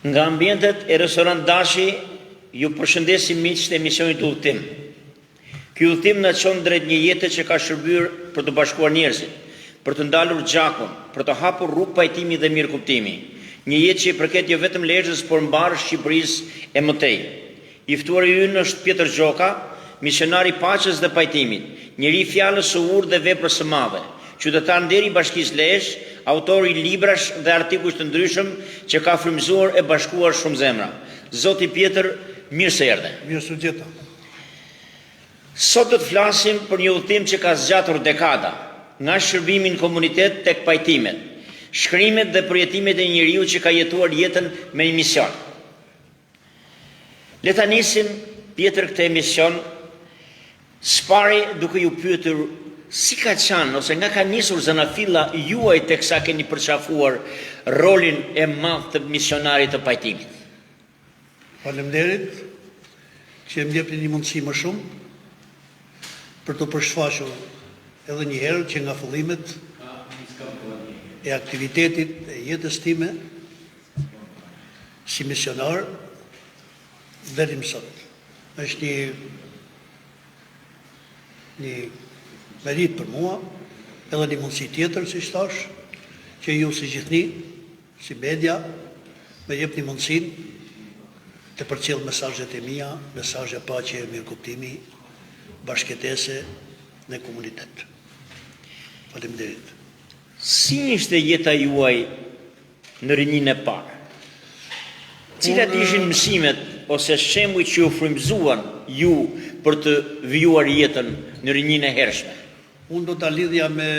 Nga ambientet e restorant Dashi, ju përshëndesim miqtë e misionit udhëtim. Ky udhëtim na çon drejt një jete që ka shërbyer për të bashkuar njerëzit, për të ndalur gjakun, për të hapur rrugë pajtimi dhe mirëkuptimi. Një jetë që i përket jo vetëm Lezhës, por mbar Shqipërisë e mëtej. I ftuari ynë është Pjetër Gjoka, misionar i paqes dhe pajtimit, njeri i fjalës së urtë dhe veprës së madhe, qytetar nderi i Bashkisë Lezhë, autor i librash dhe artikujsh të ndryshëm që ka frymëzuar e bashkuar shumë zemra. Zoti Pjetër, mirë se erdhe. Mirë se gjeta. Sot do të flasim për një udhëtim që ka zgjatur dekada, nga shërbimi në komunitet tek pajtimet, shkrimet dhe përjetimet e njeriu që ka jetuar jetën me një mision. Le ta nisim Pjetër këtë emision spari duke ju pyetur si ka qenë ose nga ka nisur zanafilla juaj teksa keni përqafuar rolin e madh të misionarit të pajtimit. Faleminderit që më jepni një mundësi më shumë për të përshfaqur edhe një herë që nga fillimet e aktivitetit e jetës time si misionar deri më sot. Është një merit për mua, edhe një mundësi tjetër, si thash, që ju si gjithni, si media, me jep një mundësin të përcjell mesazhet e mia, mesazhe paqe e mirëkuptimi, bashkëtese në komunitet. Faleminderit. Si ishte jeta juaj në rinjin e parë? Cilat ishin mësimet ose shembujt që ju frymëzuan ju për të vijuar jetën në rinjin e hershme? Unë do ta lidhja me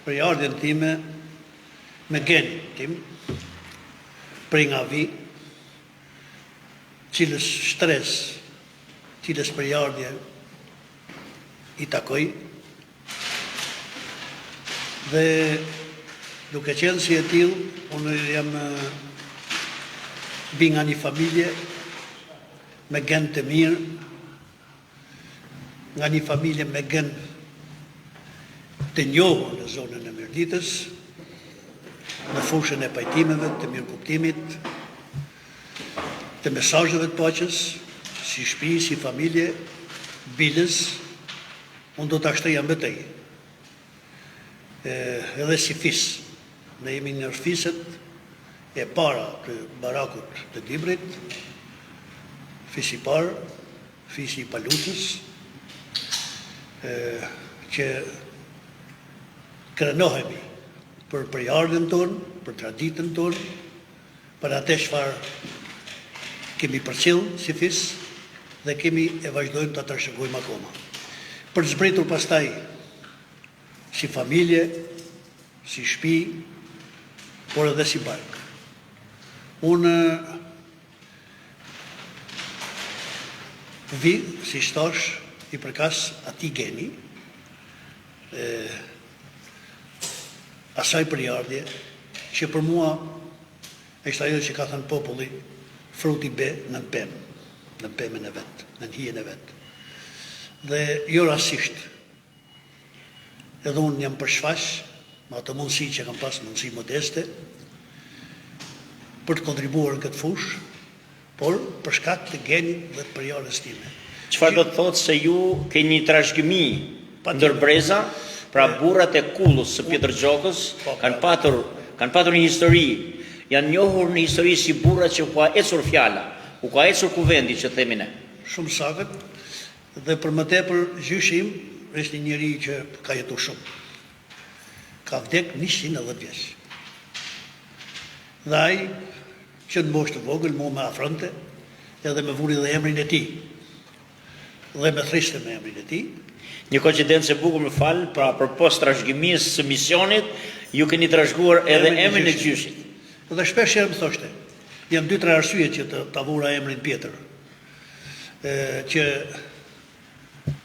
përjardhjen time, me genin tim, prej nga vi, cilës stres, cilës përjardhje i takoj, dhe duke qenë si e tillë, unë jam bi nga një familje me gen të mirë, nga një familje me gen të njohur në zonën e Mirditës, në fushën e pajtimeve, të mirëkuptimit, të mesazheve të paqes, si shtëpi, si familje, bilës, unë do ta shtoj mbetej. Edhe si fis, ne jemi në fiset e para të barakut të Dibrit, fisi i parë, fisi i Palutës, që krenohemi për përjardhjen tonë, për traditën tonë, për atë çfarë kemi përcjell si fis dhe kemi e vazhdojmë ta trashëgojmë akoma. Për të zbritur pastaj si familje, si shtëpi, por edhe si bark. Unë vi, si thash, i përkas atij geni, asaj përjardhje, që për mua është ajo që ka thënë populli, fruti be në pemë, në pemën e vet, në hijen e vet. Dhe jo rastisht, edhe unë jam përshfaq, me ato mundësi që kam pas, mundësi modeste, për të kontribuar në këtë fushë, por për shkak të genit dhe të përjardhjes time. Çfarë do të thotë se ju keni një trashëgimi ndërbreza, pra burrat e Kullës së Pjetër Gjokës kanë patur një histori, janë njohur në histori si burra që u ka ecur fjala, u ka ecur kuvendi që themi ne. Shumë sakët, dhe për më tepër gjyshim është një njeri që ka jetuar shumë. Ka vdek 110 vjeç. Dhe ai që në moshë të vogël mua më afronte, edhe me vuri dhe emrin e tij. Dhe me thrishte me emrin e tij. Një koincidencë e bukur, më fal, pra përpos trashëgimisë së misionit, ju keni trashëguar edhe emrin e gjyshit. Dhe shpesh herë më thoshte, jam 2-3 arsye që ta vura emrin Pjetër.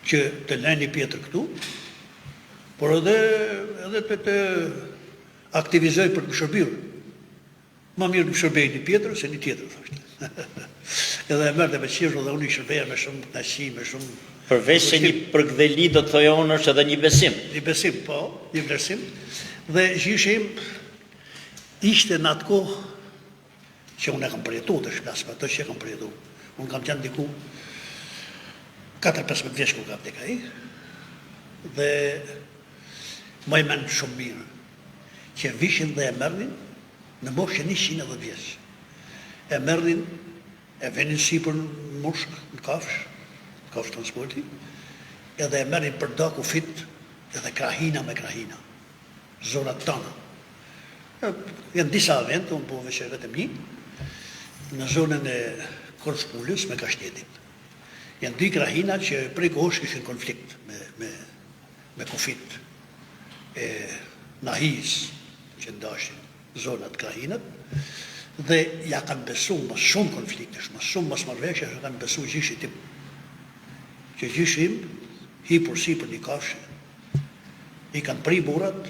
Që të lëni Pjetër këtu, por edhe të aktivizoj për të shërbyer. Ma mirë të shërbej një Pjetër se një tjetër, thoshte. Edhe e mërte me qirë dhe unë i shërbeja me shumë kënaqësi, me shumë... Përveç se një përktheli do të thojë unë është edhe një besim. Një besim, po, një besim. Dhe gjyshim ishte në atë kohë që unë e kam përjetu të shplas, për ato që e kam përjetu. Unë kam qenë diku 4-15 vjeç ku kam dekaj, dhe më i men shumë mirë, që vishin dhe e mërnin në moshën 110 vjeç. E mërnin, e venin sipër në mushk, në kafsh transporti, edhe e mërnin për daku fit, edhe krahina me krahina, zonat tana. Janë disa vend, unë po veç vetëm një, në zonën e Korçpullës me Kashtetin. Janë dy krahina që prej kohësh kishin konflikt me kufit e Nahis, që ndashin zonat krahinat, dhe ja kanë besu më shumë konfliktesh, më shumë mos marrëveshje, ja kanë besu gjyshit tim. Që gjyshim, hipur si për një kafshë, i kanë pri burat,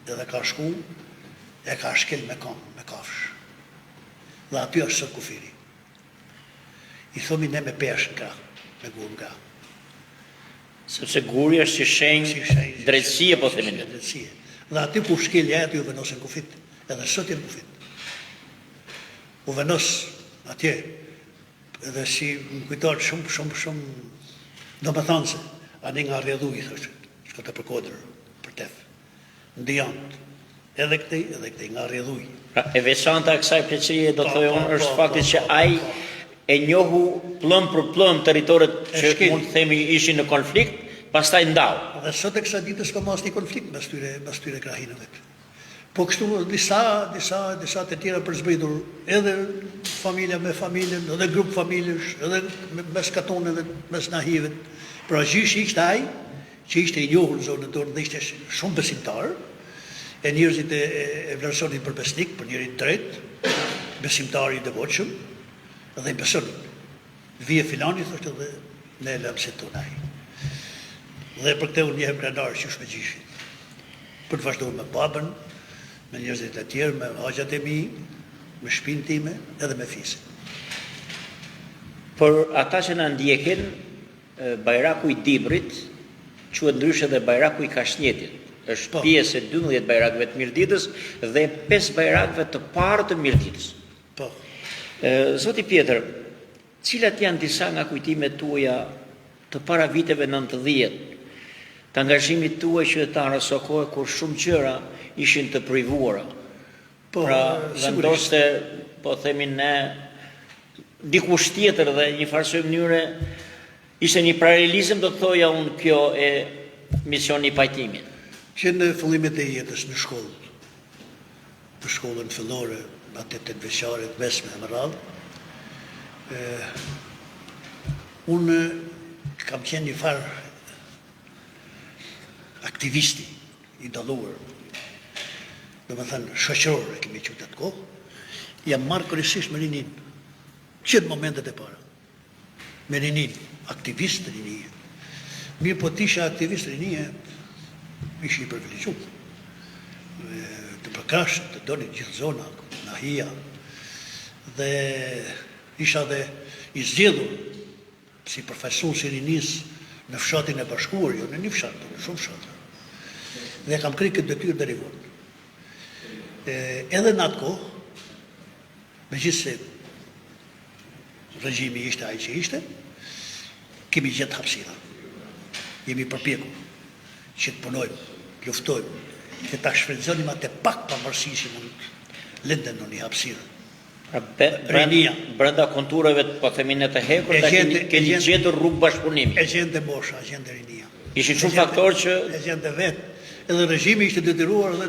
edhe ka shku, e ka shkel me kam, me kafshë. Dhe aty është sot kufiri. I thomi ne me peshë nga, me gur nga. Sepse guri është si shenjë drejtësie, po themin. Drejtësie. Dhe aty ku shkelja aty u venosin kufit, edhe sot jenë kufit. U venos atje, edhe si më kujtojnë shumë, do më thanë se, ani nga rjedhu i thështë, shko të përkodrë, për tef, në dijantë, edhe këtej nga rjedhu i. E veçanta e kësaj pleqërie do të thojon është fakti që ai e njohu plëm për plëm territoret që mund të themi ishin në konflikt, pastaj ndau. Dhe sot e kësa ditës ka mas një konflikt mes tyre krahinëve. Po kështu disa të tjera për zbritur, edhe familja me familjen, edhe grup familjesh, edhe mes katonëve, mes nahive. Pra gjyshi ishte ai, që ishte i njohur në zonën tonë dhe ishte shumë besimtar, e njerëzit e vlerësonin për besnik, për njerin drejt, besimtar i devotshëm, dhe i besonin. Vije filani, thoshtë, dhe ne e lëmë se tonaj. Dhe për këte unë njehem krenar qysh me gjyshin. Për të vazhdohur me babën, me njerëzit e tjerë, me haxhat e mi, me shpinë time, edhe me fisin. Për ata që na ndjekin, bajraku i Dibrit, quhet ndryshe dhe bajraku i Kashnjetit. Është pjesë e 12 bajrakëve të Mirditës dhe 5 bajrakëve të parë të Mirditës. Po. Zoti Pjetër, cilat janë disa nga kujtimet tuaja të para viteve 90, të angazhimit tuaj qytetarë së kohë kur shumë gjëra ishin të privuara. Pra, vendoste, po themin ne, dikush tjetër dhe një farë mënyre, ishte një paralelizëm, do të thoja unë kjo e misioni pajtimit. Që në fillimet e jetës në shkollë, në shkollën fillore, atë të veçare, të mesme e më radhë, unë kam qenë një farë aktivisti i dalluar, do më thënë shoqëror e kemi qëtë atë kohë, jam marrë kërësisht me rinin, që në momentet e para, me rinin, aktivist rinie. Mirë po tisha aktivist rinie, ishi i privilegjuar, të përkashë, të doni gjithë zona, nahia, dhe isha dhe i zgjedhur si profesor si rinis në fshatin e bashkuar, jo në një fshat, në shumë fshat. Dhe kam kri këtë detyrë deri vonë. Edhe në atë kohë, megjithse regjimi ishte ai që ishte, kemi gjetë hapësira. Jemi përpjekur që të punojmë, luftojmë, që ta shfrytëzonim atë pak pavarësi që mund linden në një hapësirë. Brenda konturave, po themin e të hekur, keni gjetur rrugë bashkëpunimi. E gjende mosha, e gjende rinia. Ishin shumë faktorë që... E gjende vetë. Edhe regjimi ishte detyruar dhe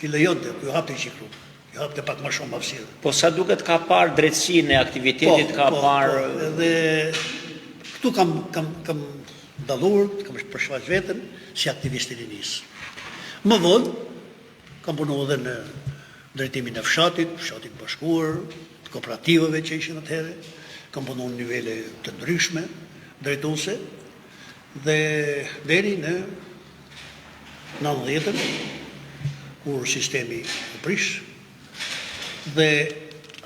t'i lejonte, ku hapte i qikru. I hapte pak më shumë hapësirë. Po sa duket ka parë drejtësinë e aktivitetit, ka parë... Edhe këtu kam dalluar, kam përshfaq veten si aktivist i rinisë. Më vonë, kam punuar edhe në drejtimin e fshatit bashkuar, të kooperativave që ishin atëherë, kam punuar në nivele të ndryshme, drejtuese, dhe deri në 90-ën, kur sistemi u prish, dhe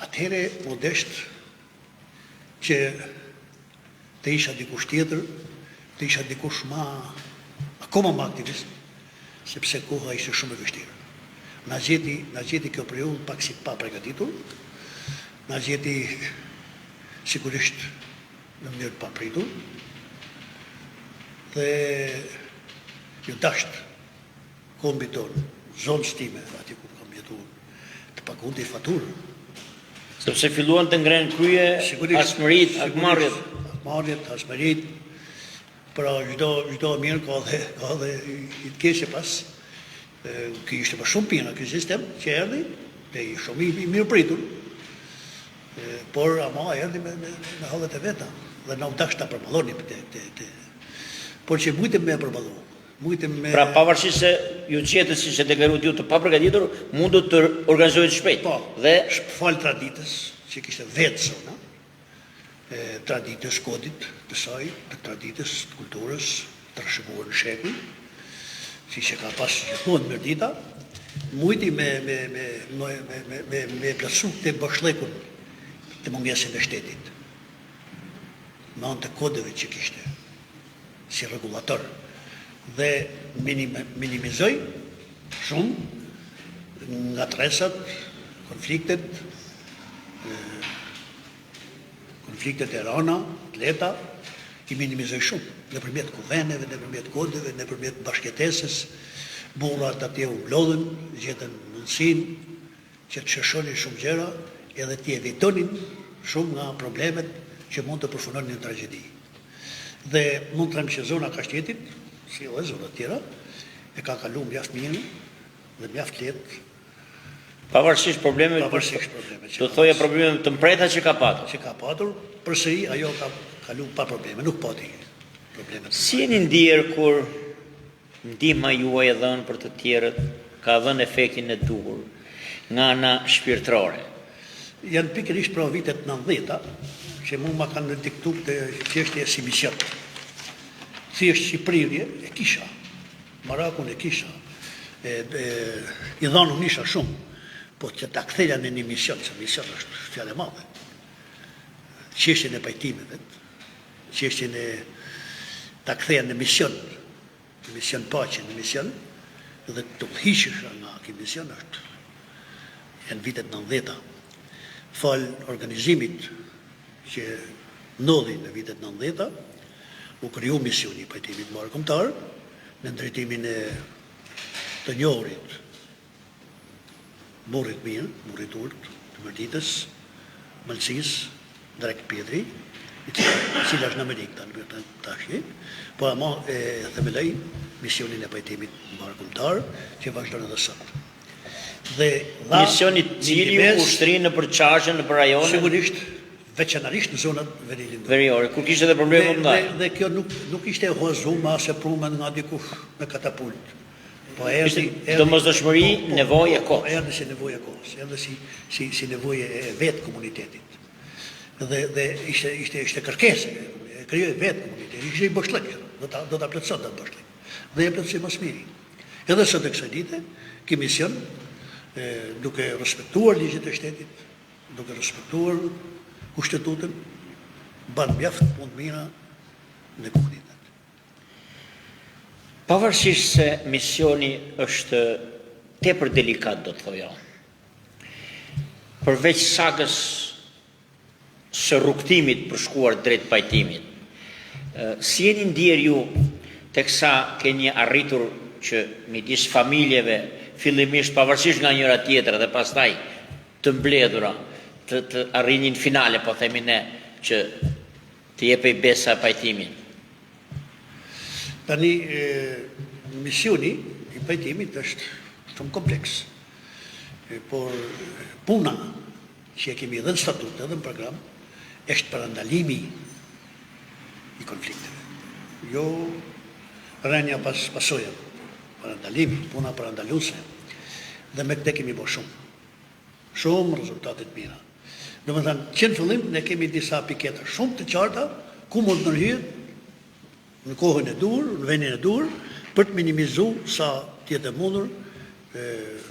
atëherë modest që të isha dikush tjetër, të isha dikush akoma ma aktivist, sepse koha ishte shumë e vështirë. Na gjeti kjo periudhë pak si pa përgatitur, na gjeti sigurisht në mënyrë të papritur dhe ju dasht kombi tonë, zonës time, ati ku kam jetuar, të pagundi faturën. Sepse filluan të ngrenë krye, asmërit, akmarrjet. Akmarrjet, asmërit, pra çdo mirë ka dhe i të keqe pas. Ky ishte për shumë pina, ky sistem që erdhi, dhe i shumë i mirë pritur, por ama erdhi me hallet e veta, dhe na u dash ta përballoni por që mujtëm me përballu. Pra pavarësisht se ju qetët si që deklaruat ju të paprgatitur, mundu të organizohet shpejt. Po, dhe falë traditës, që kishte vetë zona, traditës kodit të saj, të traditës të kulturës, të rëshëguar në shekuj, si që ka pas gjithmonë mërdita, mujti me plasu të bashkëllekun të mungjesin e shtetit, me anë të kodeve që kishte, si regulator, dhe minimizoj shumë nga tresat, konfliktet e rana, të leta, i minimizoj shumë, në përmjet kuveneve, në përmjet kodeve, në përmjet bashkëteses, burrat atje u mblodhen, gjetën mundësin, që të shëshonin shumë gjëra, edhe të evitonin shumë nga problemet që mund të përfunonin në tragedi. Dhe mund të them që zona Kashtetit, si edhe zonat tjera, e ka kalu mjaft mirë dhe mjaft lehtë. Pavarësisht problemeve, do thoja probleme të mpreta që ka patur. Që ka patur, përsëri ajo ka kalu pa probleme, nuk pati probleme. Si jeni ndier kur ndihma juaj e dhënë për të tjerët ka dhënë efektin e duhur nga ana shpirtërore? Janë pikërisht pra vitet 90-ta, që mu ma kanë diktu të qeshtje si mision. Thjesht Shqipërirje e kisha, Marakun e kisha, i dhanu nisha shumë, po që ta ktheja në një mision, që mision është fjale madhe. Qeshtjen e pajtimeve, qeshtjen e ta ktheja në mision paqe, në mision, dhe të hiqesha nga ki mision është, janë vitet 90-ta. Falë organizimit që ndodhi në vitet 90-ta, u kriju misioni i pajtimit marrë kombëtar në drejtimin e të njohurit burrit mirë, burrit urt, të mërditës, Malësis, Drek Pjedri, i cila është në Amerikë të tashi, po ama e themeloj misionin e pajtimit marrë kombëtar që vazhdon edhe sot. Dhe misioni cili ushtri në përqashën, në për rajone? Sigurisht, veçanarisht në zonat veriore, kur kishte edhe probleme më mëdha. Dhe kjo nuk ishte hozuar ase prumën nga dikush me katapult. Po erdhi domosdoshmëri, nevojë e kohës. Erdhi si nevojë e kohës, erdhi si nevojë e vetë komunitetit. Dhe ishte kërkesë, e krijoi vetë komuniteti, ishte i bashkëllëk, do ta plotësonte atë bashkëllëk. Dhe e plotësoi më së miri. Edhe sot e kësaj dite, ky mision duke respektuar ligjet e shtetit, duke respektuar kushtetutën, ban mjaft punë mira në komunitet. Pavarësisht se misioni është tepër delikat, do të thoja, përveç sagës së rrugtimit për shkuar drejt pajtimit, si jeni ndier ju teksa keni arritur që midis familjeve, fillimisht pavarësisht nga njëra tjetra dhe pastaj të mbledhura, të arrinin finale, po themi ne, që të jepej besa pajtimin? Tani, misioni i pajtimit është shumë kompleks, por puna që e kemi edhe në statut edhe në program, është parandalimi i konflikteve. Jo rënja pasoja, parandalimi, puna parandaluse, dhe me këte kemi bo shumë rezultatet mira. Dhe më thënë, që në fillim, ne kemi disa piketa shumë të qarta, ku mund të nërhirë në kohën e dur, në vendin e dur, për të minimizu sa tjetë e mundur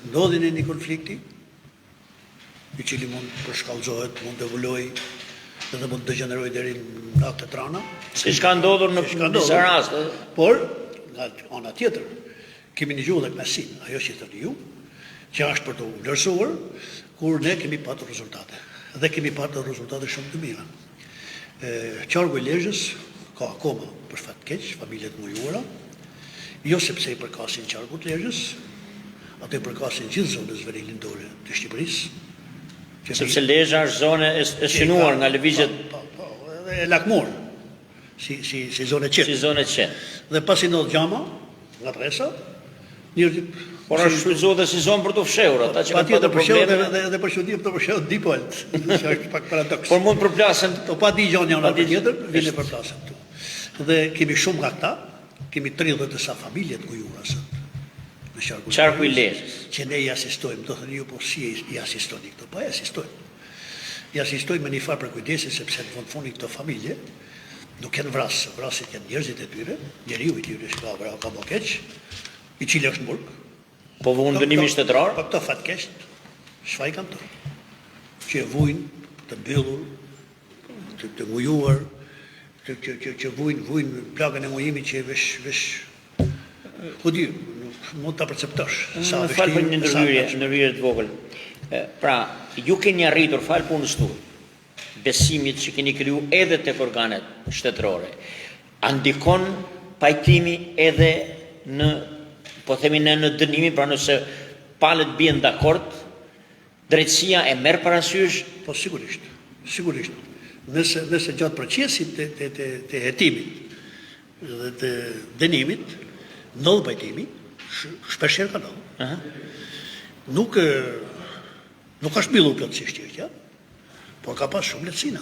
ndodhin e një konflikti, i cili mund përshkallëzohet, mund të evoluoj, dhe mund të degeneroj deri në akte trana. Si shka ndodhur në disa raste. Por, nga ana tjetër, kemi një gjuhë dhe knasin, ajo që të ju, që është për të vlerësuar, kur ne kemi patur rezultate. dhe kemi parë rezultate shumë të mira. Qargu i Lezhës ka akoma për fat keq familjet mujuara, jo sepse i përkasin qargut të Lezhës, ato i përkasin gjithë zonës veriglindore të Shqipërisë. Sepse Lezhë është zone e shënuar nga lëvizjet e lakmor, si zone qetë. si zone qetë. Dhe pasi ndodh gjama nga presa, njerëzit Por është shfrytzuar dhe si zonë për të fshehur, ata që kanë patjetër pasur probleme. dhe për shëndim të përshëndet dipolt, që është pak paradoks. Por mund përplasen Po pa di gjë njëra tjetër, vjen për plasën këtu. Dhe kemi shumë nga këta, kemi 30 sa familje të ngujuara sot. Në qarku i Lezhës. Që ne i asistojmë, do thënë ju po si i asistoni këto, po i asistojmë. I asistojmë me një farë për kujdesi sepse në fund këto familje nuk janë vrasë, vrasit janë njerëzit e tyre, njeriu i tyre ka më keq, i cili është në burg. Po vunë dënimi shtetëror? Po këto fatkeqt, shfaq kanë të. Që vujnë të mbyllur, të ngujuar, që vujnë plagën e ngujimit që vesh po di, nuk mund ta perceptosh sa vështirë. Fal për një ndërhyrje të vogël. Pra, ju keni arritur fal punës tuaj, besimit që keni kriju edhe tek organet shtetërore. A ndikon pajtimi edhe në po themi në dënimin, pra nëse palët bien dakord, drejtësia e merr parasysh? Po sigurisht. Nëse gjatë procesit të hetimit dhe të dënimit, ndodh pajtimi, shpeshherë ka ndodhur. Nuk ka shpillur plotësisht çështja, por ka pas shumë lehtësina.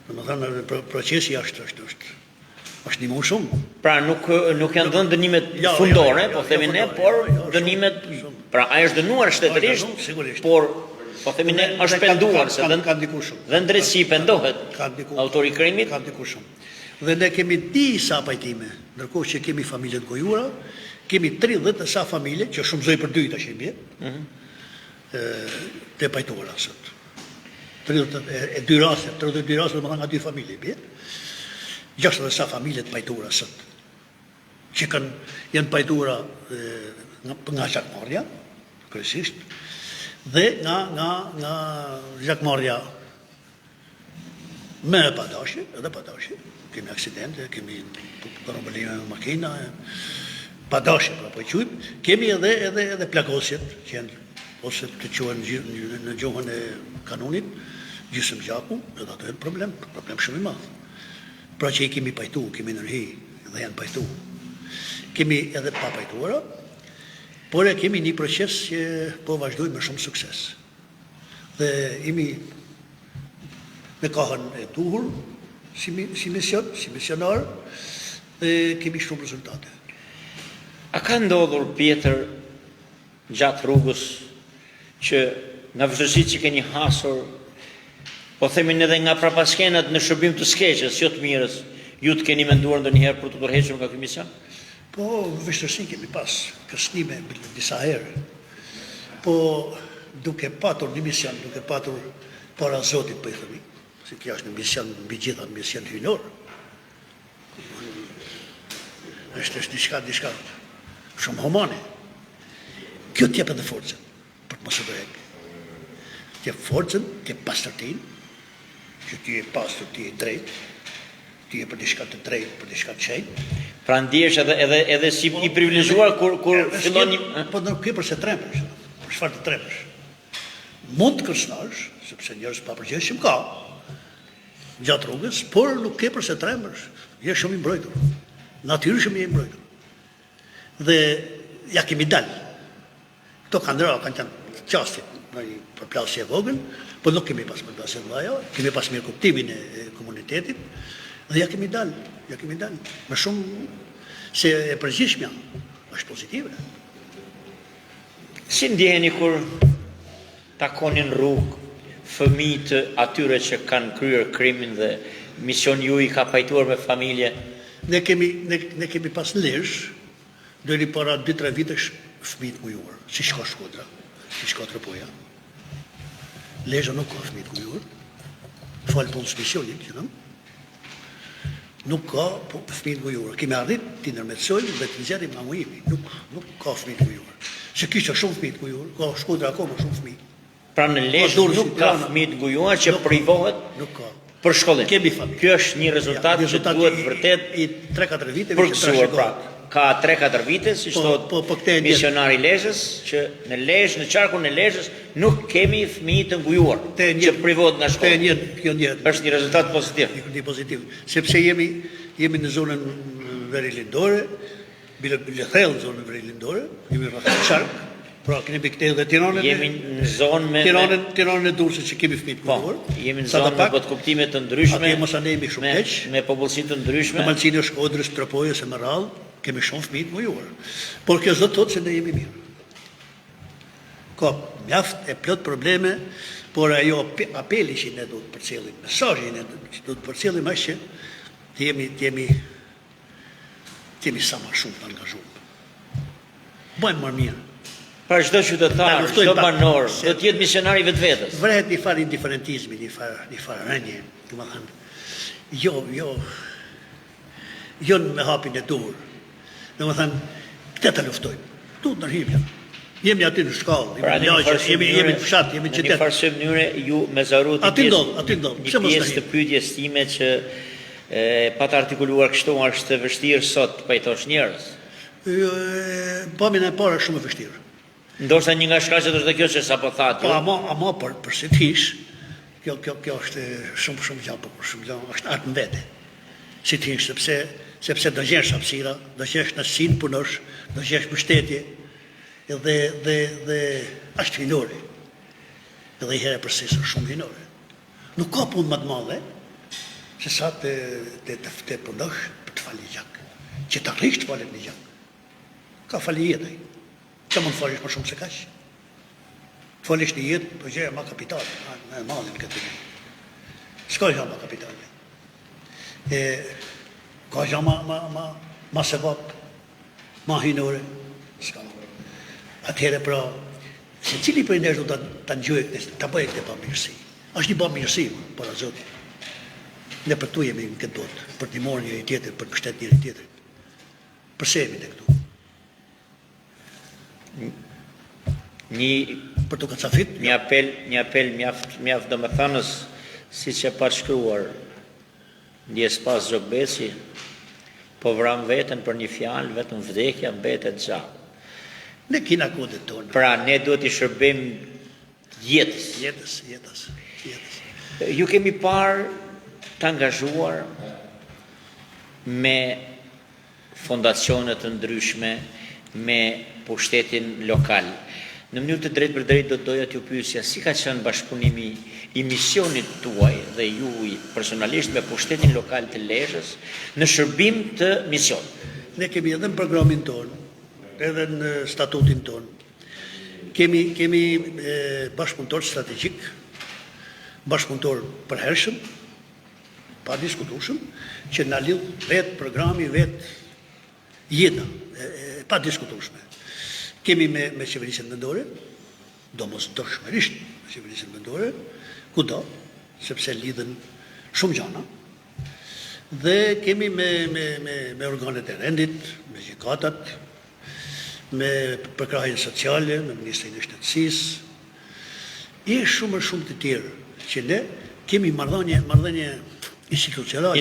Domethënë procesi është ndihmuar shumë. Pra nuk janë dhënë dënimet fundore, po themi ne, por dënimet, pra ai është dënuar shtetërisht, por po themi ne është penduar se ka ndikuar shumë. Dhe në drejtësi pendohet autori i krimit. Ka ndikuar shumë. Dhe ne kemi disa pajtime, ndërkohë që kemi familje të gojuara, kemi 30 sa familje që shumëzoj për 2 tash i bie. Të pajtuara sot. 32 raste, domethënë nga 2 familje i bie. 60 sa familje të pajtuara sot, që janë pajtuara nga zhakmarrja, kryesisht, dhe nga zhakmarrja me padashje, edhe padashje. Kemi aksidente, kemi probleme me makina, padashje, pra po quajmë. Kemi edhe plagosjet, që janë ose të quhen në gjuhën e kanunit, gjysmë gjaku, edhe ato janë problem shumë i madh. Pra që i kemi pajtu, kemi nërhi dhe janë pajtu. Kemi edhe pa pajtuara, por e kemi një proces që po vazhdojmë me shumë sukses. Dhe imi me kohën e duhur, si misionar, dhe kemi shumë rezultate. A ka ndodhur Pjetër gjatë rrugës që nga vështirësitë që keni hasur, po themin edhe nga prapaskenat në shërbim të skeqes, jo të mirës, ju të keni menduar ndonjëherë për të tërhequr nga ky mision? Po, vështirësi kemi pas, kërcënime disa herë. Po, duke patur një mision, duke patur para Zotit, po i themi, se kjo është një mision mbi gjitha, një mision hyjnor. Është diçka shumë humane. Kjo t'jep edhe forcën për të mos u dorëheq. T'jep forcën, t'jep pastërtinë, që ti e pastër, ti e drejt, ti e për diçka të drejt, për diçka të shenjtë. Pra ndihesh edhe si i privilegjuar kur fillon një... Po nuk ke përse trembesh, për çfarë të trembesh. Mund të kërcënosh, sepse njerëz pa përgjegjësim ka gjatë rrugës, por nuk ke përse trembesh, je shumë i mbrojtur. Natyrisht je i mbrojtur. Dhe ja kemi dalë. Këto kanë qenë qastit në një përplasje e vogël, po nuk kemi pas përplasje të mëdha, kemi pas mirë kuptimin e komunitetit, dhe ja kemi dalë. Me shumë se e përgjithshmja është pozitive. Si ndjeheni kur takonin rrugë fëmijë të atyre që kanë kryer krimin dhe mision ju i ka pajtuar me familje? Ne kemi pas në Lezhë, deri para 2-3 vitesh fëmijë të ngujuar, si shko Shkodra, si shko Tropoja. Lezhë nuk ka fëmijë të ngujuar, falë punës misionit, që nuk ka fëmijë të ngujuar. Kemi arrit t'i ndërmjetësojmë dhe t'i nxjerrim nga ngujimi. Nuk ka fëmijë të ngujuar. Se kishte shumë fëmijë të ngujuar, ka Shkodra akoma shumë fëmijë. Pra në Lezhë Durrës, nuk ka Tirana. fëmijë të ngujuar që privohet Nuk ka. për shkollim. Kemi familje. Ky është një rezultat që duhet vërtet i 3-4 viteve që përgëzuar. Pra, trashëgohet. ka 3-4 vite, si thot këtë e ndjen. misionari i Lezhës, që në Lezhë, në qarkun e Lezhës, nuk kemi fëmijë të ngujuar që privohet nga Këtë e shkolla. ndjen, kjo ndjen. Është një rezultat pozitiv. Një pozitiv. Sepse jemi në zonën verilindore, bile thellë në zonën verilindore, jemi rreth qark, pra kemi këtë dhe Tiranën. Jemi në zonë me Tiranën e Durrësit që kemi fëmijë të po, ngujuar. jemi në zonë me botkuptime të ndryshme. Atje mos anemi shumë keq. Me popullsi të ndryshme. Në Malcinë e Shkodrës, Tropojës e më radhë, kemi shumë fëmijë të ngujuar. Por kjo zot thotë se ne jemi mirë. Ka mjaft e plot probleme, por ajo apeli që ne duhet përcjellim, mesazhi ne duhet përcjellim është që jemi sa më shumë të angazhuar. Bëjmë më mirë. Pra çdo qytetar, çdo banor, do të jetë misionar i vetvetes. Vret një farë indiferentizmi, një farë rënje, domethënë, jo me hapin e dur. Domethënë, këtë të luftojmë. Tu të ndërhipja. Jemi aty në shkallë, jemi në lagje, jemi në fshat, jemi në qytet. Në një farë mënyre ju me zarut aty ndodh. Një pjesë të pyetjes time që pa të artikuluar kështu është vështirë sot të pajtosh njerëz. Pamin e parë është shumë e vështirë. Ndoshta një nga shkaqet është kjo që sapo thatë. Po ama për si thish, kjo është shumë gjallë, shumë gjallë, është atë në vete. Si thish, sepse do gjesh hapësira, do gjesh në sinë punosh, do gjesh mbështetje, dhe është hinore. Edhe i herë përsisë është shumë hinore. Nuk ka punë më të madhe, se sa të punosh për të fali gjak. Që të rrish të falet një gjak. Ka fali jetaj. Që mund falish më shumë se kash. Falish një jetë, për gjeja ma kapital, në malin këtë një. S'ka gja ma kapital. Ka gja ma sevap, ma hinore. S'ka. Atëhere pra, se cili për ndesh du të njëjë, të bëjë këtë pamirësi. Ashtë një pamirësi, para Zotit. Ne për tu jemi në këtë botë, për të morë njëri tjetër, për kështet njëri tjetër. Përse jemi të këtu? Për të kacafit? Një apel mjaft domethënës, si që pa shkruar ndjes pas Zogbeci, po vram veten për një fjalë, vetëm vdekja mbetet gjallë. Ne kina kodet tonë. Pra, ne duhet i shërbim jetës. Jetës. Ju kemi parë të angazhuar me fondacionet të ndryshme, me pushtetin lokal. Në mënyrë të drejtë për drejtë do të doja t'ju pyesja si ka qenë bashkëpunimi i misionit tuaj dhe ju personalisht me pushtetin lokal të Lezhës në shërbim të misionit. Ne kemi edhe në programin tonë, edhe në statutin tonë. Kemi bashkëpunëtor strategjik, bashkëpunëtor përhershëm, pa diskutueshëm, që na lidh vetë programi, vetë jeta, pa diskutueshme. Kemi me qeverisjen vendore, domosdoshmërisht me qeverisjen vendore, kudo, sepse lidhen shumë gjana, dhe kemi me organet e rendit, me gjykatat, me përkrahjen sociale, me Ministrinë e Shtetësisë, shumë të tjerë, që ne kemi marrëdhënie institucionale.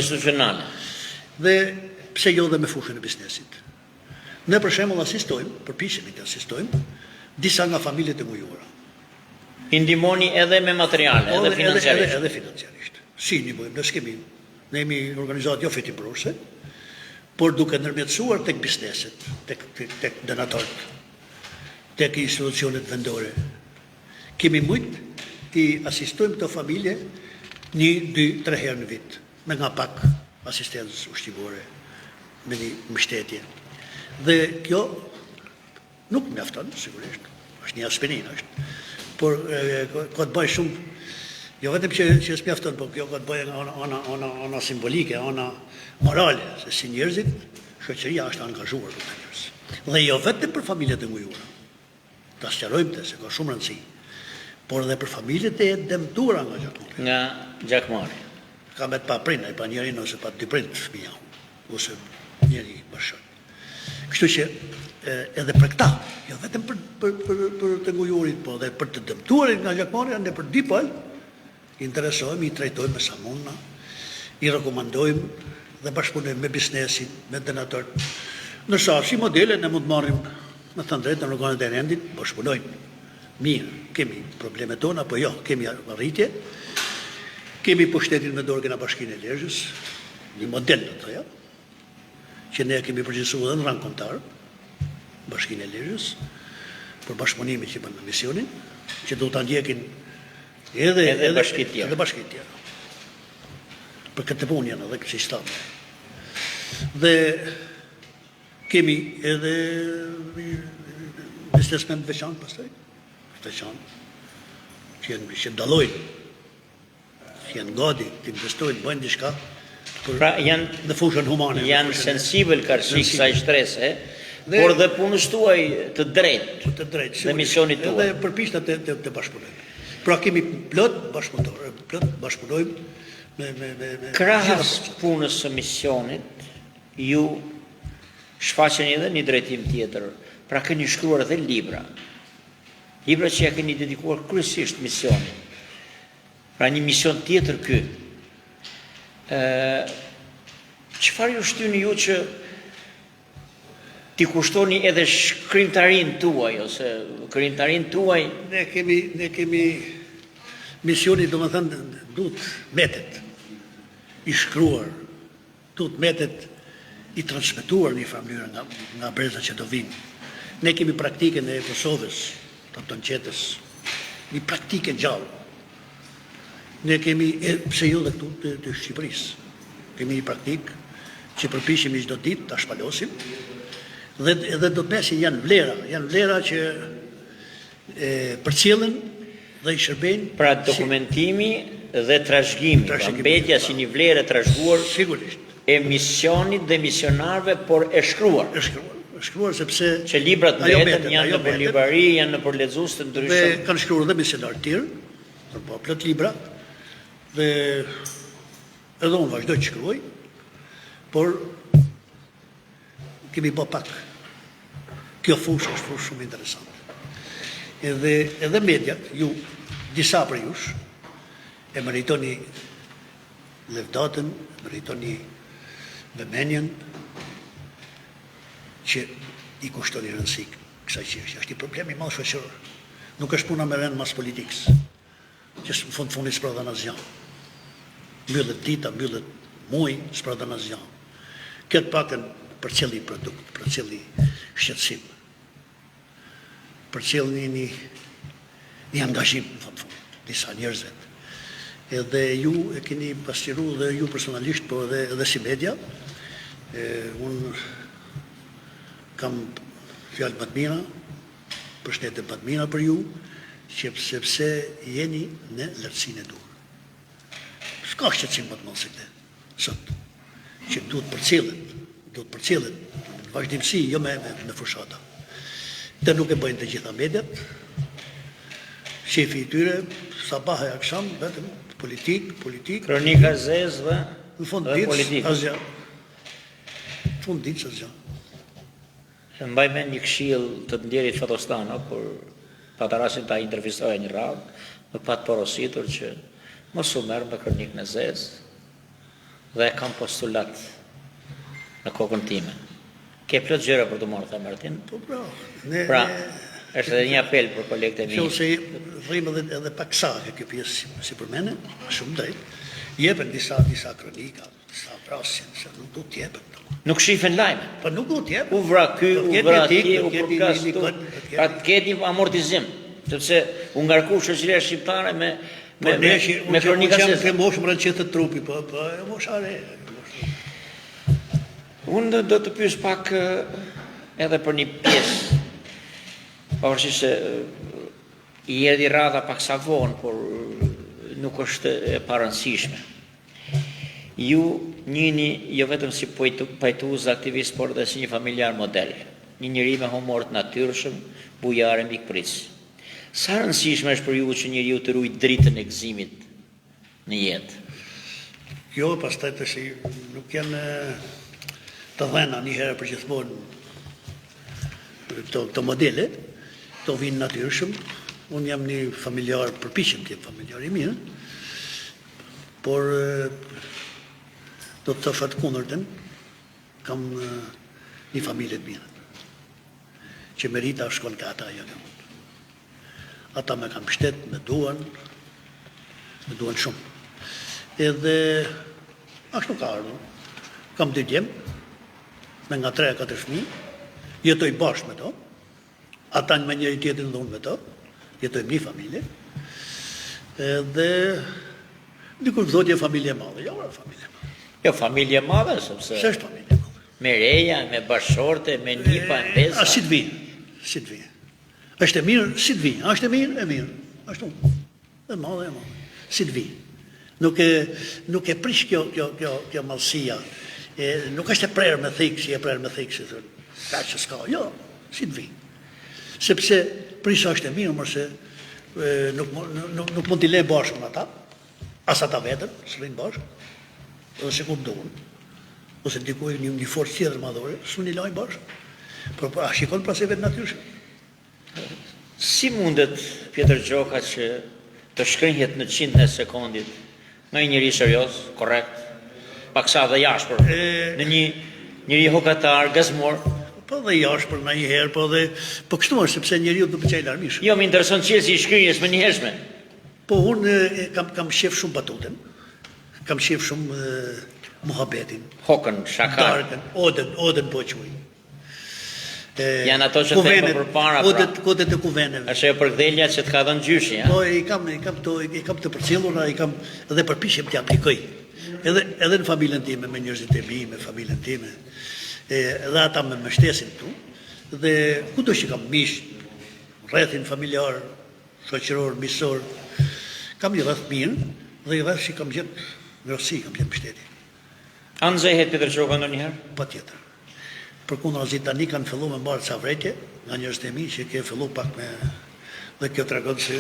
Dhe pse jo dhe me fushën e biznesit. Ne për shembull asistojmë, përpiqemi të asistojmë disa nga familjet e ngujuara. I ndihmoni edhe me materiale, edhe financiarisht. Edhe financiarisht. Si një bëjmë, ne jemi organizatë jo fitimprurse, por duke ndërmjetësuar tek bizneset, tek donatorët, tek institucionet vendore. Kemi mujt të asistojmë këto familje 1, 2, 3 herë në vit, me nga pak asistencë ushqimore, me një mbështetje. Dhe kjo nuk mjafton, sigurisht, është një aspirin, është. Por ka të bëj shumë, jo vetëm që s'mjafton, por kjo ka të bëj ana simbolike, ana morale, se si njerëzit, shoqëria është angazhuar për të njerëz. Dhe jo vetëm për familjet e ngujuara. Ta sqarojmë të se ka shumë rëndësi, por edhe për familjet e dëmtuara nga gjakmarrja. Nga gjakmarrja. Ka me të pa prind, pa njerin ose pa dy prind fëmija, ose njeri bashkët. Kështu që edhe për këta, jo vetëm për të ngujurit, po dhe për të dëmtuarit nga gjakmarrja, ne për dy palë, interesojmë, i trajtojmë me sa mundna, i rekomandojmë dhe bashkëpunojmë me biznesin, me donatorët. Ndërsa, si modele, ne mund të marrim, me thënë drejtë, në organet e rendit, bashkëpunojmë. Mirë, kemi probleme tona, po jo, kemi arritje, kemi pushtetin me dorë kena Bashkinë e Lezhës, një model në të ja, që ne kemi përgjithësu dhe në rang kombëtar, Bashkinë e Lezhës, për bashkëpunimit që bën në misionin, që do ta ndjekin edhe bashkitë tjera. Për këtë punë janë edhe si stat. Dhe kemi edhe biznesmen të veçantë pastaj, që ndalojnë, që janë gati të investojnë, bëjnë diçka Pra janë në fushën humane. Janë sensibël karshi kësaj shtrese, por dhe punës tuaj të drejtë dhe misionit tuaj. Edhe përpiqna të bashkëpunojmë. Pra kemi plot bashkëpunojmë me krahas punës së misionit, ju shfaqeni edhe një drejtim tjetër. Pra keni shkruar edhe libra. Libra që ja keni dedikuar kryesisht misionit. Pra një mision tjetër ky. Çfarë ju shtyni ju që ti kushtoni edhe shkrimtarin tuaj ose krimtarin tuaj? Ne kemi misioni, domethënë, duhet metet i shkruar, duhet metet i transmetuar në një farë mënyrë nga brezat që do vinë. Ne kemi praktikën e Kosovës, të Tonqetës, një praktikë gjallë. Ne kemi, pse jo dhe këtu të Shqipërisë, kemi një praktikë që përpiqemi çdo ditë ta shpalosim, dhe do të mesin janë vlera që përcjellen dhe i shërbejnë. Pra dokumentimi dhe trashëgimi, mbetja si një vlerë e trashëguar sigurisht e misionit dhe misionarëve, por e shkruar. E shkruar sepse që librat mbeten janë në për libari, janë në për lexues të ndryshëm. Dhe kanë shkruar edhe misionarë të tjerë, po plot libra, dhe edhe unë vazhdoj të shkruaj, por kemi bë pak. Kjo fushë është fushë shumë interesante. Edhe mediat, ju, disa për jush, e meritoni levdatën, meritoni vëmendjen, që i kushtoni rëndësi kësaj çështje. Është një problem i madh shoqëror. Nuk është puna me rend mas politikës, që në fund s'prodhon asgjë. Mbyllet dita, mbyllet muaj, s'prodhon asgjë. Këtë paktën përcjelli produkt, përcjelli shqetësim, përcjelli një angazhim, në fund, disa njerëzve. Edhe ju e keni pasqyruar dhe ju personalisht, po edhe si media, unë kam fjalë më të mira, përshëndetje më të mira për ju, sepse jeni në lartësinë e duhur. S'ka shqetësim më të madh se këtë, sot, që duhet përcjellet në vazhdimsi, jo me fushata. Dhe nuk e bëjnë të gjitha mediat, shefi i tyre, sabah e akşam, vetëm politik. Kronika zezë dhe në fund ditë, asgjë. Në fund ditë, asgjë. Mbaj me një këshill të ndjerit Fatostano, kur pata rastin ta intervistoja një radhë, më patë porositur që mos u merr me kronikën e zezë dhe kam postulat në kokën time. Ke plot gjëra për të marrë, tha Martin. Po pra, pra, është edhe një apel për kolegët e mi. Qose rrim edhe pak sakë kjo pjesë si për mene, shumë drejt, jepen disa kronika, disa vrasje, se nuk do t'jepen. Nuk shifen lajme. Po nuk do t'jepen. U vra ky, u vra atje, u përkas tu. Pra të ketë një amortizim, sepse u ngarku shoqëria shqiptare me kronika zezë. Unë moshë më rënqetë të trupi, po e mosha re. Unë do të pyes pak edhe për një pjesë, pavarësisht se i erdhi radha pak sa vonë, por nuk është e parëndësishme. Ju njihni jo vetëm si pajtues aktivist, por edhe si një familjar model, një njeri me humor të natyrshëm, bujar e mikpritës. Sa rëndësishme është për ju që njeriu të ruaj dritën e gëzimit në jetë? Jo, pastaj tash nuk janë të dhëna një herë për gjithmonë. këto modele, këto vinë natyrshëm. Unë jam një familjar, përpiqem të jem familjar i mirë, por do të thosha të kundërtën, kam një familje të mirë, që merita shkon ka ata jo kam. Ata me kam shtet, me duan shumë. Edhe ashtu ka ardhur. Kam 2 djem, me nga 3-4 fëmijë, jetoj bashkë me to, ata me njëri tjetrin dhe unë me to, jetojmë një familje, edhe dikur thotë familje madhe, jo familje madhe. Jo, familje madhe, sepse S'është familje madhe. me reja, me bashorte, me nipa, me beza. Si të vi. Është e mirë, si të vi. Është e mirë. Ashtu. E madhe. Si të vi. Nuk e prish kjo mallësia. Nuk është e prerë me thikë, ka që s'ka. Jo, si të vi. Sepse prisha është e mirë, mërse nuk mund t'i le bashkë me ata, as ata vetën, s'rrinë bashkë, edhe se kur duhen, ose dikuj një forcë tjetër madhore, s'u një lajnë bashkë. Por a shikon pas e vetë natyrshëm. Si mundet, Pjetër Gjoka, që të shkrinjet në 100 e sekundit nga një njëri serios, korrekt, paksa dhe jashpër, në një njëri hokatar, gazmor? Po dhe jashpër në një herë, po kështu është, sepse njeriu do të qaj larmishëm. Jo, më intereson qëllë si shkrinjes më njëhershme. Po unë kam shef shumë batutën, kam shef shumë muhabetin, Hokën, shakar. darkën, odën po quaj. Janë ato që thejmë për para, Kodet e kuveneve. është e përkdhelja që të ka dhënë gjyshi, ja? Po, i kam të përcjellura, i kam edhe përpishem të aplikoj. Edhe në familjen time, me njerëzit e mi, me familjen time, edhe ata me mbështesin këtu, dhe kudo që kam mish, rrethin familjar, shoqëror, miqësor, kam një rreth mirë, dhe i rreth që kam gjetë mirësi, kam gjetë mbështetje. A nxehet Pjetër Gjoka ndonjëherë? Patjetër. Përkundra zi tani kanë fillu me mbarë ca vretje, nga njerëzit e mi që ke fillu pak me... Dhe kjo tregon se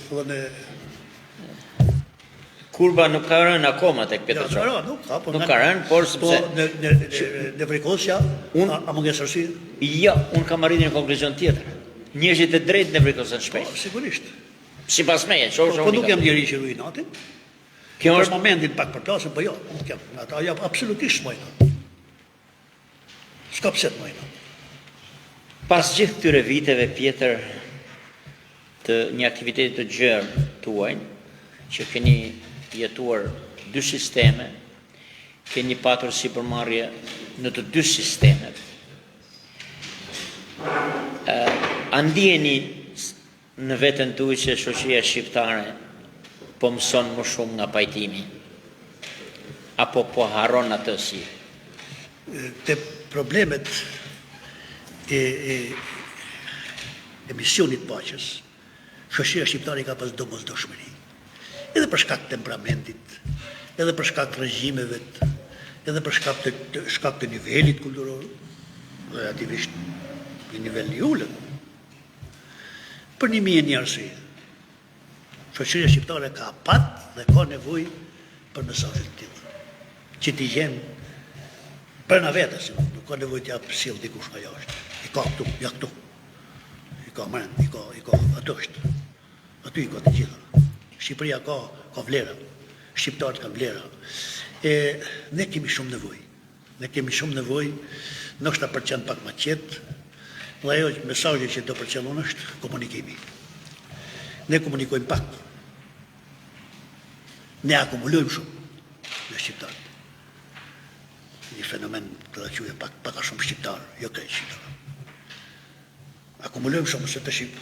fillon e... Kurba nuk ka rënë akoma tek Pjetër Gjoka. Nuk ka rënë, por sepse... Në vrikosja, a munges arsye? Jo, unë kam arritur një konkluzion tjetër. Njerëzit e drejtë në vrikosen shpejt. Sigurisht. Sipas meje, Po nuk jam njeri që ruaj natin. Kjo Për është momentin pak përplasën, po jo, nuk jam. Ata jam absolutisht smojna. S'ka pse të mojna. pas gjithë këtyre viteve, Pjetër, të një aktivitetit të gjerë tuaj, që keni jetuar 2 sisteme, keni patur sipërmarrje në të 2 sistemet. A ndjeni në veten tuaj që shoqëria shqiptare po mëson më shumë nga pajtimi? Apo po harron atë si? Te problemet e misionit paqes, shoqëria shqiptare ka pas domosdoshmëri. Edhe për shkak të temperamentit, edhe për shkak të regjimeve, edhe për shkak të nivelit kulturor, relativisht një nivel i ulët. Për 1001 arsye. Shoqëria shqiptare ka pat dhe ka nevojë për mesazhe të tilla, që t'i gjen për në vetës, nuk ka nevojë t'ja sjell dikush nga jashtë. I ka këtu, ja këtu. I ka mend, i ka ato është. Aty i ka të gjitha. Shqipëria ka vlera. Shqiptarët kanë vlera. Ne kemi shumë nevojë. Ne kemi shumë nevojë, ndoshta për të qenë pak më qetë, dhe ajo mesazhi që do përcjellon është komunikimi. Ne komunikojmë pak. Ne akumulojmë shumë me shqiptarët. Një fenomen të da quhe pak a shumë shqiptar, jo krejt shqiptar. Akumulojmë shumë se të shqip.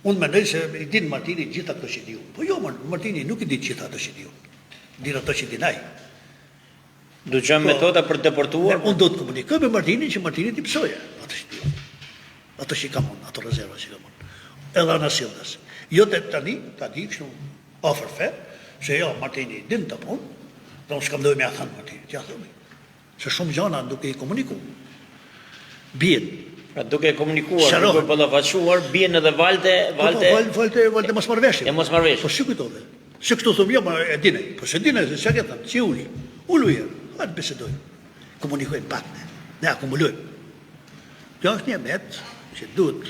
Unë mendoj se i din Martini gjitha këto që di unë. Po jo, Martini nuk i di gjitha ato që di unë. Din ato që dinaj. Dëgjojmë metoda për të deportuar? Unë do të komunikoj me Martinin që Martini t'i pësoje ato që di unë. Ato që kam unë, ato rezerva që kam unë. Edhe anasildas. Jo të tani, ta di kështu ofër fe, se jo, Martini din të punë, dhe unë s'kam dojme a thënë Martini, që a thëmi. Se shumë gjana duke i komuniku. Bien. Pra duke komunikuar, duke ballafaqur, bien edhe Valte mos marrveshje. E mos marrveshje. Po shikoj tove. Se këtu thom jo, e dinej. Po se dinej se çka ke thënë, si uli. Ulu herë, hajtë bisedojmë. Komunikojmë pak ne. Ne akumulojmë. Kjo është një met që duhet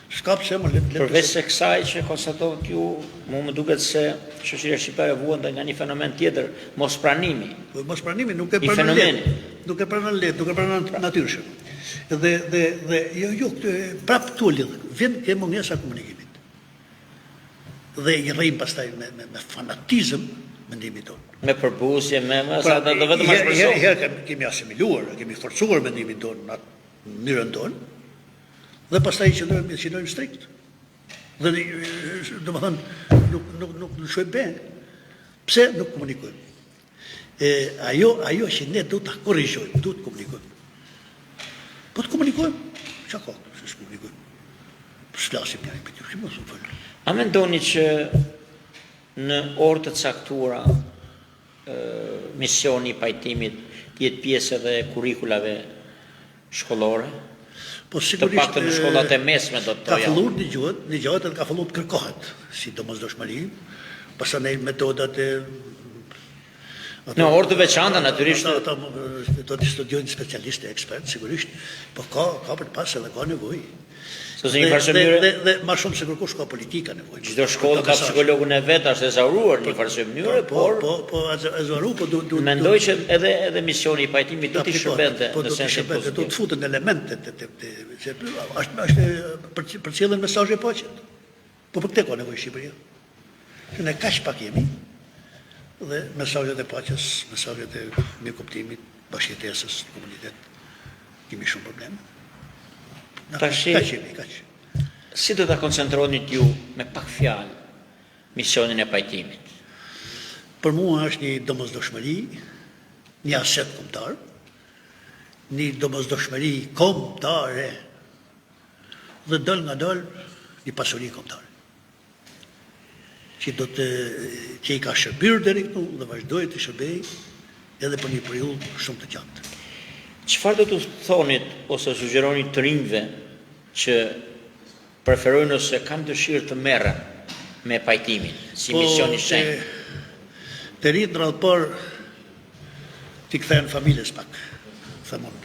s'ka pse më Përveç se kësaj që konstatovat ju, më duket se shoqëria shqiptare vuan nga një fenomen tjetër, mospranimi. Mospranimi nuk e I pranon fenomeni. lehtë, nuk e pranon lehtë, nuk e pranon natyrshëm. Dhe jo prap tu lidh, vjen ke mungesa e komunikimit. Dhe i rrim pastaj me fanatizëm mendimin tonë. Me përbuzje, me sa do vetëm as person. Herë kemi asimiluar, kemi forcuar mendimin tonë në mënyrën tonë. Dhe pastaj qëndrojmë strikt. Dhe domethënë nuk shojmë ben. Pse nuk komunikojmë? Ajo që ne duhet ta korrigjojmë, duhet të komunikojmë. Po të komunikojmë, çka ka, se komunikojmë. S'lasim njëri për tjetrin, mos u fal. A mendoni që në orë të caktuara misioni i pajtimit jetë pjesë edhe e kurrikulave shkollore? Po Të sigurisht paktën në shkollat e mesme do të ka thoja. filluar dëgjohet edhe ka filluar të kërkohet, si domosdoshmëri, pastaj metodat e Në orë të veçanta natyrisht. Ata do të studiojnë specialistë, ekspertë, sigurisht, po ka për të pas edhe ka nevojë. Sepse një farë mënyrë Dhe më shumë se kërkosh ka politika nevojë. çdo shkollë ka psikologun e vet, është ezauruar në një farë mënyrë, por mendoj që edhe misioni i pajtimit do t'i shërbente në sensin pozitiv. Do të futen elementet se është për cilën mesazhe paqet. Po për këtë ka nevojë Shqipëria. Ne kaq pak jemi. Dhe mesazhet e paqes, mesazhet e mirëkuptimit, bashkëjetesës, komunitet, kemi shumë probleme. Tashi, si do ta koncentroni ju me pak fjalë misionin e pajtimit? Për mua është një domosdoshmëri, një aset kombëtar, një domosdoshmëri kombëtare dhe dal nga dal një pasuri kombëtare. Që i ka shërbyer deri këtu dhe vazhdoi të shërbejë edhe për një periudhë shumë të gjatë. Çfarë do të thonit ose sugjeroni të rinjve që preferojnë ose kanë dëshirë të merren me pajtimin si mision i shenjtë? Të rinjt në radhë parë t'i kthehen familjes pak, themon.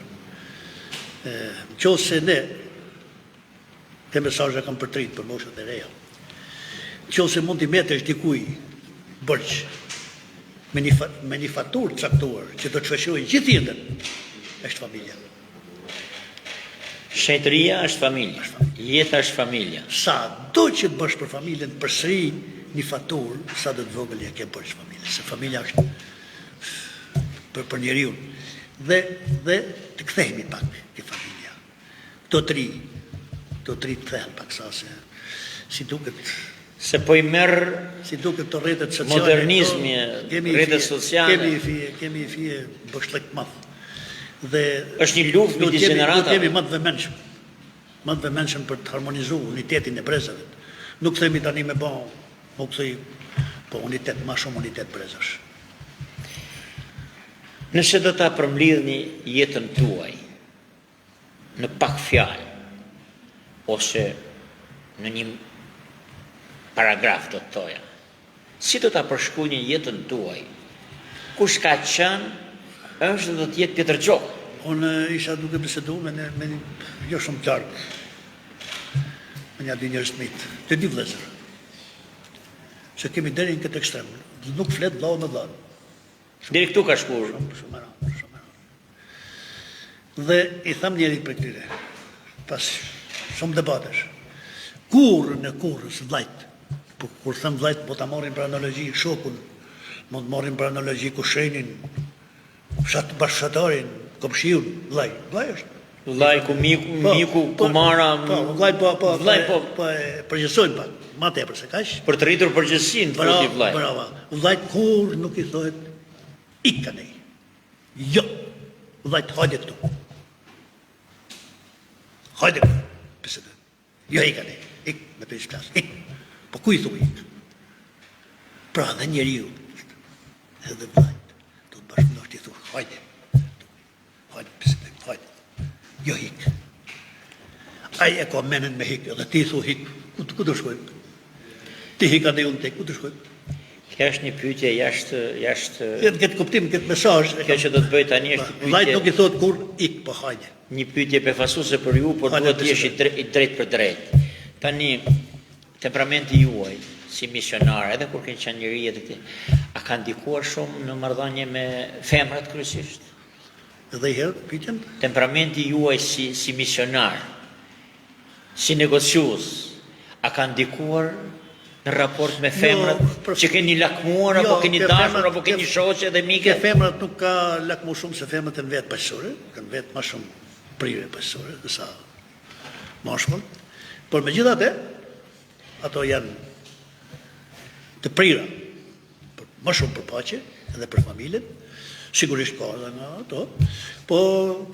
Nëse ne te mesazhe kam përtrit për moshat e reja. Nëse mund t'i metesh dikuj bërç me një faturë caktuar që do të shfaqojë gjithë jetën, është familja. Shenjtëria është familja. Jeta është familja. Sa do që të bësh për familjen përsëri një faturë, sa do të vogël ja ke bërë familjes. Se familja është për njeriu. Dhe të kthehemi pak ke familja. Do të kthehen pak sa se si duket. Se po i merr si duket të rrjetet sociale. Modernizmi, rrjetet sociale. Kemi fije bëshllëk të madh. Dhe është një luftë midis gjeneratave. Do kemi më të vëmendshëm për të harmonizuar unitetin e brezave. Nuk themi tani me bë, po unitet, më shumë unitet brezash. Nëse do ta përmbledhni jetën tuaj në pak fjalë ose në një paragraf do të thoja, si do ta përshkruajni jetën tuaj? Kush ka qenë është do të jetë Pjetër Gjok. Unë isha duke bisedu me jo shumë qark, me një dy njerëz të mitë, të dy vëllezër. Se kemi deri në këtë ekstrem, nuk flet vllau me vllahun. Deri këtu ka shkuar. Shumë rëndë. Dhe i tham njerit për këtyre, pas shumë debatesh, kurrës vllajt, kur them vllajt, po ta marrin për analogji shokun, mund të marrin për analogji kushenin, bashkëshortarin, komshiun, vllai është. Vllai ku miku kumara. Vllai po përgjithsojnë pak, më tepër se kaq. Për të rritur përgjithsinë thotë vllai. Bravo. Vllai kur nuk i thohet ikani. Jo. Vllai hajde këtu. Hajde. Pse? Jo ikani. Ik me të shpas. Ik. Po ku i thuaj? Pra dhe njeriu. Edhe vllai do të bashkënosh ti thu, hajde. Hajde, pse? Hajde. Jo hik. Ai e ka menën me hik, edhe ti thu hik. Ku do shkojmë? Ti hik atë unë tek, ku do shkojmë? Kjo është një pyetje jashtë këtë kuptim, këtë mesazh. Kjo që do të bëj tani është një pyetje. Vllai nuk i thot kur ik, po hajde. Një pyetje befasuese për ju, por duhet të jesh i drejt për drejt. Tani, temperamenti juaj, si misionar, edhe kur kënë qenë njëri edhe ti, a ka ndikuar shumë në marrëdhënie me femrat kryesisht? Edhe i herë, pyetjen? Temperamenti juaj si misionar, si negocius, a ka ndikuar në raport me femrat, që keni lakmuar, apo keni dashur, apo keni shoqe dhe mike? Femrat nuk ka lakmu shumë, se femrat e në vetë paqësore, kanë vetë ma shumë prire paqësore, dhe sa mashkull. Por me gjithate, ato janë të prira, ma shumë për paqe, edhe për familjen, sigurisht ka edhe nga ato, po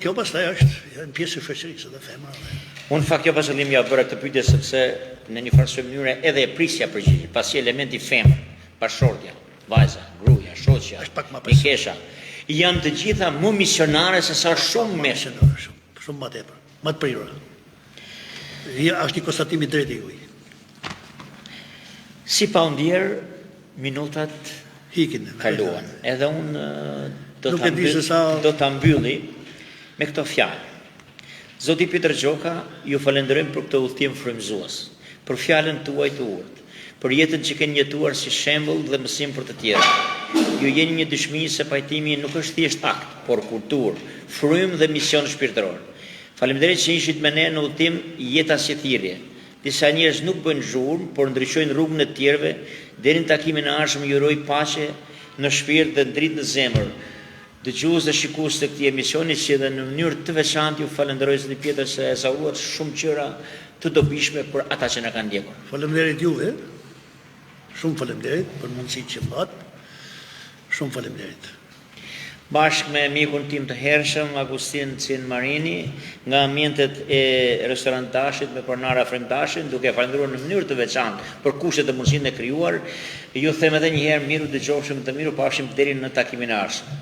kjo pastaj është në pjesë e shoqërisë dhe femra. Unë fakt kjo pasëllim ja bëra këtë pyetje sepse në një farë mënyrë edhe e prisja përgjigje, pasi elementi femër, bashkëshortja, vajza, gruaja, shoqja, mikesha, janë të gjitha më misionare se sa shumë meshë. Shumë më tepër, më të prira. Është një konstatim i drejtë i juaj. Si pa ndjerë, minutat kaluan. Edhe unë do ta mbylli me këto fjalë. Zoti Peter Gjoka, ju falenderojmë për këtë udhtim frymëzues, për fjalën tuaj të urtë, për jetën që keni jetuar si shembull dhe mësim për të tjerë. Ju jeni një dëshmi se pajtimi nuk është thjesht akt, por kulturë, frymë dhe mision shpirtëror. Faleminderit që ishit me ne në udhtim jeta si thirrje. Disa njerëz nuk bëjnë zhurmë, por ndryshojnë rrugën e të tjerëve, deri në takimin e ardhshëm ju uroj paqe në shpirt dhe dritë në zemër. Dëgjues dhe shikues të këtij emisioni, që edhe në mënyrë të veçantë ju falenderoj Zoti Pjetër se e zahuat shumë gjëra të dobishme për ata që na kanë ndjekur. Faleminderit juve. Shumë faleminderit për mundësitë që m'dhat. Shumë faleminderit. Bashkë me mikun tim të hershëm, Agustin Cin Marini, nga ambientet e restorant Dashit me pronara Fremdashin, duke falendëruar në mënyrë të veçantë për kushtet dhe mundësinë e krijuar, ju them edhe një herë miru dëgjofshëm të miru pafshim deri në takimin e ardhshëm.